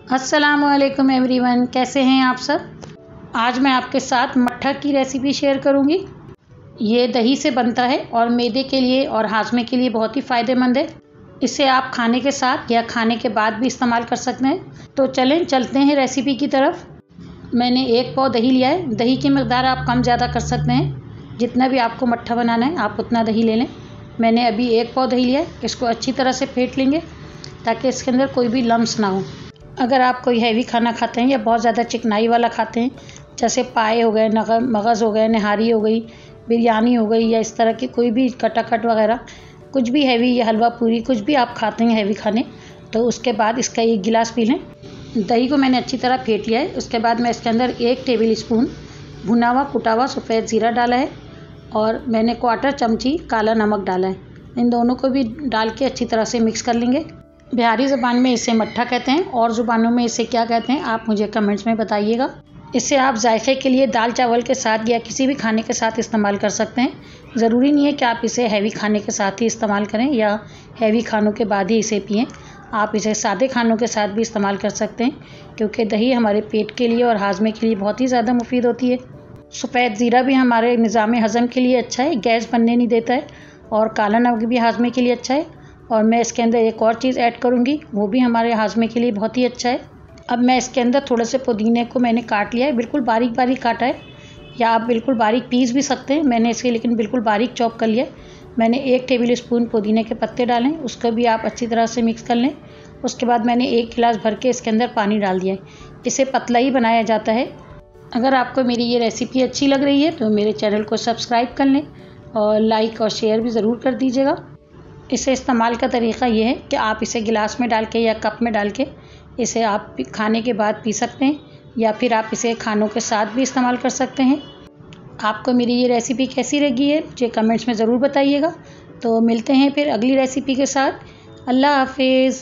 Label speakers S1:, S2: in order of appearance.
S1: अस्सलामुअलैकुम एवरीवन, कैसे हैं आप सब। आज मैं आपके साथ मट्ठा की रेसिपी शेयर करूंगी। ये दही से बनता है और मैदे के लिए और हाजमे के लिए बहुत ही फ़ायदेमंद है। इसे आप खाने के साथ या खाने के बाद भी इस्तेमाल कर सकते हैं। तो चलते हैं रेसिपी की तरफ। मैंने 1 पाव दही लिया है। दही की मकदार आप कम ज़्यादा कर सकते हैं। जितना भी आपको मट्ठा बनाना है आप उतना दही ले लें। मैंने अभी 1 पाव दही लिया है। इसको अच्छी तरह से फेंट लेंगे ताकि इसके अंदर कोई भी लम्स ना हो। अगर आप कोई हैवी खाना खाते हैं या बहुत ज़्यादा चिकनाई वाला खाते हैं, जैसे पाए हो गए, मगज़ हो गए, निहारी हो गई, बिरयानी हो गई, या इस तरह की कोई भी कटाकट वगैरह, कुछ भी हैवी या हलवा पूरी कुछ भी आप खाते हैं हैवी खाने, तो उसके बाद इसका 1 गिलास पी लें। दही को मैंने अच्छी तरह फेंट लिया है। उसके बाद मैं इसके अंदर 1 टेबल स्पून भुना हुआ कुटा हुआ सफ़ेद ज़ीरा डाला है और मैंने 1/4 चमची काला नमक डाला है। इन दोनों को भी डाल के अच्छी तरह से मिक्स कर लेंगे। बिहारी ज़बान में इसे मट्ठा कहते हैं और ज़ुबानों में इसे क्या कहते हैं आप मुझे कमेंट्स में बताइएगा। इसे आप जायके के लिए दाल चावल के साथ या किसी भी खाने के साथ इस्तेमाल कर सकते हैं। ज़रूरी नहीं है कि आप इसे हैवी खाने के साथ ही इस्तेमाल करें या हैवी खानों के बाद ही इसे पिएं। आप इसे सादे खानों के साथ भी इस्तेमाल कर सकते हैं, क्योंकि दही हमारे पेट के लिए और हाजमे के लिए बहुत ही ज़्यादा मुफीद होती है। सफ़ेद ज़ीरा भी हमारे निज़ाम हज़म के लिए अच्छा है, गैस बनने नहीं देता है, और काला नमक भी हाजमे के लिए अच्छा है। और मैं इसके अंदर एक और चीज़ ऐड करूँगी, वो भी हमारे हाजमे के लिए बहुत ही अच्छा है। अब मैं इसके अंदर थोड़े से पुदीने को मैंने काट लिया है, बिल्कुल बारीक बारीक काटा है, या आप बिल्कुल बारीक पीस भी सकते हैं। मैंने इसे लेकिन बिल्कुल बारीक चॉप कर लिया। मैंने 1 टेबल स्पून पुदीने के पत्ते डालें, उसको भी आप अच्छी तरह से मिक्स कर लें। उसके बाद मैंने 1 गिलास भर के इसके अंदर पानी डाल दिया है। इसे पतला ही बनाया जाता है। अगर आपको मेरी ये रेसिपी अच्छी लग रही है तो मेरे चैनल को सब्सक्राइब कर लें और लाइक और शेयर भी ज़रूर कर दीजिएगा। इसे इस्तेमाल का तरीक़ा ये है कि आप इसे गिलास में डाल के या कप में डाल के इसे आप खाने के बाद पी सकते हैं, या फिर आप इसे खानों के साथ भी इस्तेमाल कर सकते हैं। आपको मेरी ये रेसिपी कैसी लगी है मुझे कमेंट्स में ज़रूर बताइएगा। तो मिलते हैं फिर अगली रेसिपी के साथ। अल्लाह हाफिज़।